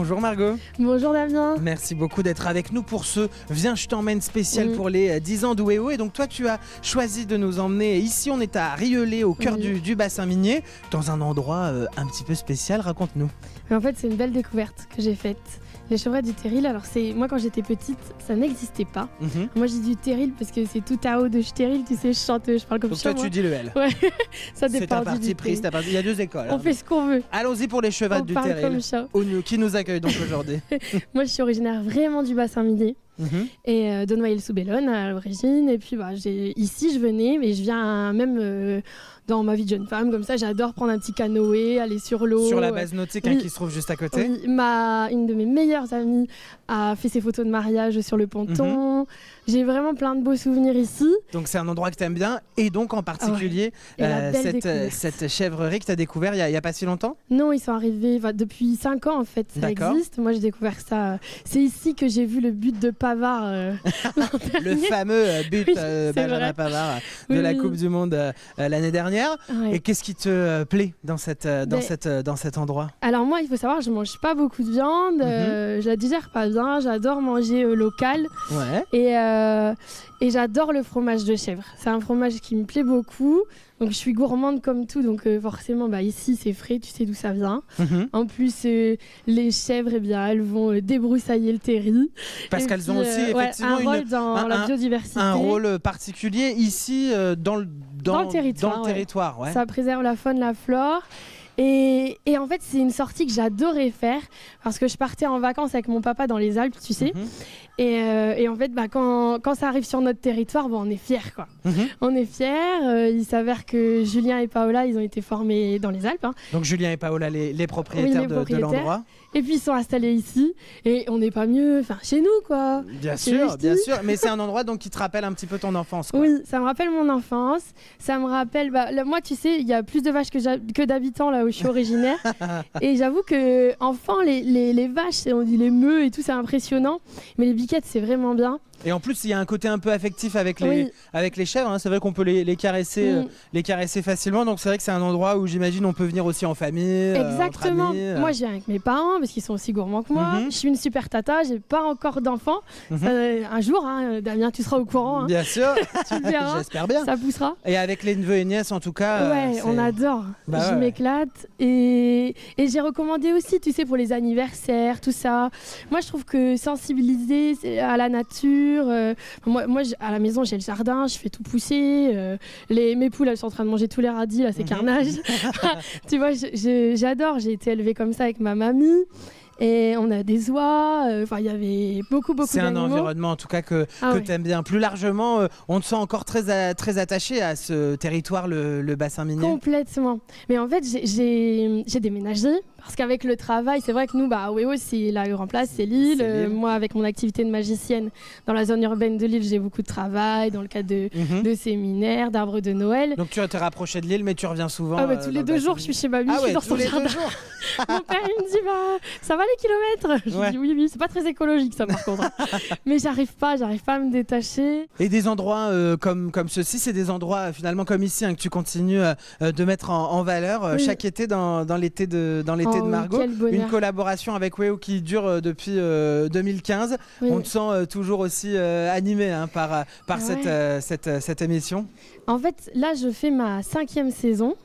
Bonjour Margot. Bonjour Damien. Merci beaucoup d'être avec nous pour ce Viens je t'emmène spécial pour les 10 ans d'Ouéo. Et donc toi tu as choisi de nous emmener ici, on est à Rieulé au cœur du bassin minier, dans un endroit un petit peu spécial, raconte-nous. En fait c'est une belle découverte que j'ai faite. Les chevreuils du terril, alors moi quand j'étais petite, ça n'existait pas. Moi j'ai du terril parce que c'est tout à haut de terril, tu sais, je chante, je parle comme ça. Donc toi tu dis le L. Ouais, ça dépend. C'est ta partie prise, il y a deux écoles. On fait ce qu'on veut. Allons-y pour les chevreuils du terril, qui nous accueille donc aujourd'hui. Moi je suis originaire vraiment du bassin minier. Et de Noyelles-sous-Bellone à l'origine. Et puis ici je venais, mais je viens même dans ma vie de jeune femme, comme ça j'adore prendre un petit canoë, aller sur l'eau. Sur la base nautique qui se trouve juste à côté. Oui, une de mes meilleures amies a fait ses photos de mariage sur le ponton. J'ai vraiment plein de beaux souvenirs ici. Donc c'est un endroit que tu aimes bien, et donc en particulier cette chèvrerie que tu as découvert il n'y a pas si longtemps? Non, ils sont arrivés depuis 5 ans en fait, ça existe. Moi j'ai découvert ça, c'est ici que j'ai vu le but de Pavard. Le fameux but Benjamin Pavard de la Coupe du Monde l'année dernière. Et qu'est-ce qui te plaît dans cet endroit? Alors moi il faut savoir, je mange pas beaucoup de viande, je la digère pas bien, j'adore manger local. Et j'adore le fromage de chèvre. C'est un fromage qui me plaît beaucoup. Donc je suis gourmande comme tout, donc forcément ici c'est frais, tu sais d'où ça vient. En plus les chèvres, elles vont débroussailler le terri. Parce qu'elles ont aussi effectivement un rôle dans la biodiversité. Un rôle particulier ici dans le territoire. Ça préserve la faune, la flore. Et en fait c'est une sortie que j'adorais faire parce que je partais en vacances avec mon papa dans les Alpes, tu sais. Et en fait quand ça arrive sur notre territoire, on est fiers quoi. On est fiers. Il s'avère que Julien et Paola ils ont été formés dans les Alpes. Donc Julien et Paola les propriétaires de l'endroit. Et puis ils sont installés ici et on n'est pas mieux chez nous quoi. Bien sûr. Mais c'est un endroit donc qui te rappelle un petit peu ton enfance quoi. Oui, ça me rappelle mon enfance. Ça me rappelle moi tu sais il y a plus de vaches que d'habitants là où je suis originaire. Et j'avoue que enfant les vaches, on dit les meux et tout, c'est impressionnant. Mais les biquettes c'est vraiment bien. Et en plus, il y a un côté un peu affectif avec les chèvres. C'est vrai qu'on peut les caresser facilement. Donc c'est vrai que c'est un endroit où j'imagine on peut venir aussi en famille. Exactement. Entre amis, Moi, je viens avec mes parents parce qu'ils sont aussi gourmands que moi. Je suis une super tata. J'ai pas encore d'enfants. Un jour, Damien, tu seras au courant. Bien sûr. Tu le verras. J'espère bien. Ça poussera. Et avec les neveux et nièces, en tout cas. On adore. Je m'éclate. Et j'ai recommandé aussi, tu sais, pour les anniversaires, tout ça. Moi, je trouve que sensibiliser à la nature. Moi à la maison j'ai le jardin, je fais tout pousser, mes poules elles sont en train de manger tous les radis là, c'est carnage. Tu vois, j'adore, j'ai été élevée comme ça avec ma mamie. Et on a des oies, il y avait beaucoup d'animaux. C'est un environnement en tout cas que tu aimes bien. Plus largement, on te sent encore très attaché à ce territoire, le bassin minier. Complètement. Mais en fait, j'ai déménagé parce qu'avec le travail, c'est vrai que nous, Ouéo, c'est la Grand Place, c'est Lille. Moi, avec mon activité de magicienne dans la zone urbaine de Lille, j'ai beaucoup de travail dans le cadre de séminaires, d'arbres de Noël. Donc tu te rapproché de Lille, mais tu reviens souvent. Tous les 2 jours, je suis chez mamie, je suis dans son jardin. Mon père, il me dit, ça va les kilomètres? Je dis oui, c'est pas très écologique ça par contre. Mais j'arrive pas à me détacher. Et des endroits comme ceux-ci, c'est des endroits finalement comme ici que tu continues de mettre en valeur chaque été dans l'été de Margot. Une collaboration avec Ouéo qui dure depuis 2015. On te sent toujours aussi animé par cette émission. En fait, là, je fais ma 5e saison.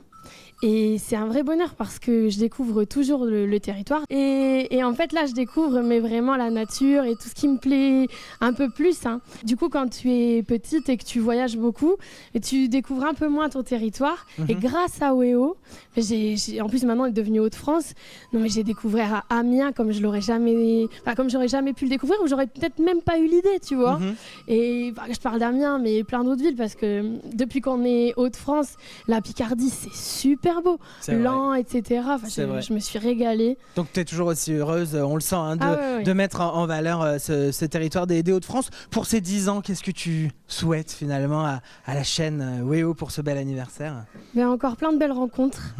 Et c'est un vrai bonheur parce que je découvre toujours le territoire. Et en fait, là, je découvre vraiment la nature et tout ce qui me plaît un peu plus. Du coup, quand tu es petite et que tu voyages beaucoup, et tu découvres un peu moins ton territoire. Et grâce à Ouéo, en plus maintenant, elle est devenue Hauts-de-France. Mais j'ai découvert à Amiens comme j'aurais jamais pu le découvrir, ou j'aurais peut-être même pas eu l'idée, tu vois. Et je parle d'Amiens, mais plein d'autres villes parce que depuis qu'on est Hauts-de-France, la Picardie, c'est super beau, lent, etc. Je me suis régalée. Donc tu es toujours aussi heureuse, on le sent, de mettre en valeur ce territoire des Hauts-de-France. Pour ces 10 ans, qu'est-ce que tu souhaites finalement à la chaîne WEO pour ce bel anniversaire? Encore plein de belles rencontres,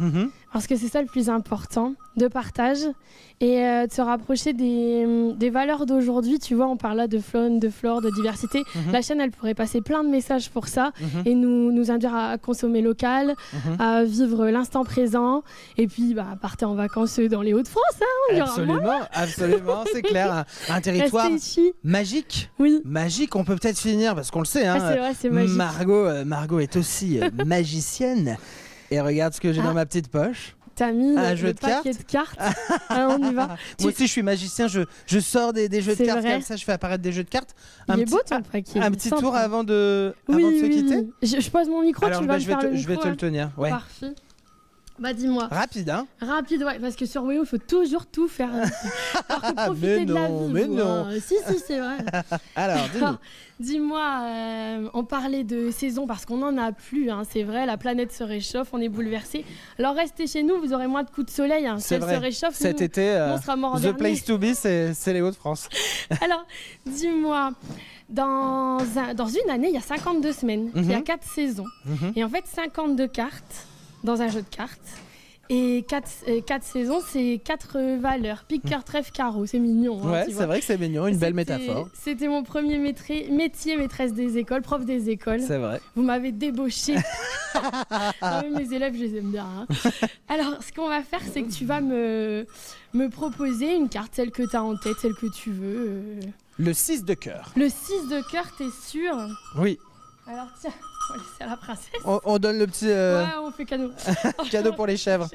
parce que c'est ça le plus important, de partage et de se rapprocher des valeurs d'aujourd'hui. Tu vois, on parle là de faune, de flore, de diversité. La chaîne, elle pourrait passer plein de messages pour ça et nous induire à consommer local, à vivre l'instant présent et puis partir en vacances dans les Hauts-de-France. Absolument, c'est clair. Un territoire magique. Oui. Magique, on peut peut-être finir, parce qu'on le sait, c'est vrai, c'est magique. Margot est aussi magicienne. Et regarde ce que j'ai dans ma petite poche. T'as mis le paquet de cartes. On y va. Moi aussi, je suis magicien. Je sors des jeux de cartes comme ça. Je fais apparaître des jeux de cartes. Il est beau ton paquet. Un petit tour avant de se quitter. Je pose mon micro. Alors, tu vas me faire le micro. Je vais te le tenir. Ouais. Parfait. Dis-moi. Rapide, hein? Rapide, ouais, parce que sur WEO, il faut toujours tout faire. Profiter de la vie. Mais non. Si, c'est vrai. Alors, dis-moi, on parlait de saison parce qu'on n'en a plus, hein, c'est vrai, la planète se réchauffe, on est bouleversé. Alors restez chez nous, vous aurez moins de coups de soleil. Hein, c'est vrai. Se réchauffe, cet été, on sera mort the place to be, c'est les Hauts-de-France. Alors, dis-moi, dans une année, il y a 52 semaines, il y a 4 saisons. Et en fait, 52 cartes dans un jeu de cartes. Et 4 saisons, c'est 4 valeurs. Pique, cœur, trèfle, carreau. C'est mignon. Ouais, c'est vrai que c'est mignon, une belle métaphore. C'était mon premier métier, maîtresse des écoles, prof des écoles. C'est vrai. Vous m'avez débauché. Mes élèves, je les aime bien. Hein. Alors, ce qu'on va faire, c'est que tu vas me proposer une carte, celle que tu as en tête, celle que tu veux. Le 6 de cœur. Le 6 de cœur, t'es sûr? Oui. Alors, tiens. On va laisser à la princesse. On donne le petit... Ouais, on fait cadeau. Cadeau pour les chèvres.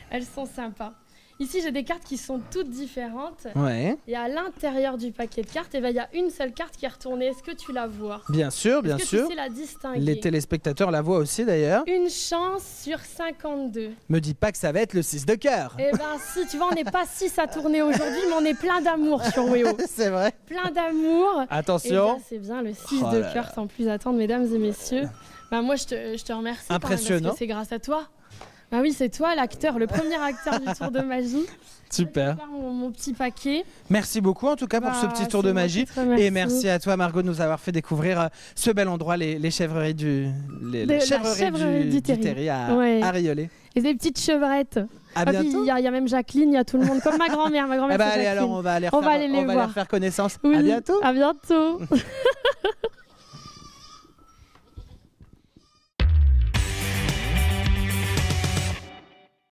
Elles sont sympas. Ici, j'ai des cartes qui sont toutes différentes. Ouais. Et à l'intérieur du paquet de cartes, il y a une seule carte qui est retournée. Est-ce que tu la vois? Bien sûr, bien sûr. Tu sais la distinguer? Les téléspectateurs la voient aussi d'ailleurs. Une chance sur 52. Me dis pas que ça va être le 6 de cœur. Eh ben si, tu vois, on n'est pas 6 à tourner aujourd'hui, mais on est plein d'amour sur WEO. C'est vrai. Plein d'amour. Attention. C'est bien, le 6 de cœur, sans plus attendre, mesdames et messieurs. Moi, je te remercie. Impressionnant. Parce que c'est grâce à toi. Oui, c'est toi l'acteur, le premier acteur du tour de magie. Super. Mon petit paquet. Merci beaucoup en tout cas pour ce petit tour de magie. Et merci à toi Margot de nous avoir fait découvrir ce bel endroit, les chèvreries du Terry à Riolet. Et des petites chevrettes. À bientôt. Il y a même Jacqueline, il y a tout le monde, comme ma grand-mère. Ma grand-mère, allez, alors on va aller faire connaissance. Oui, à bientôt. À bientôt.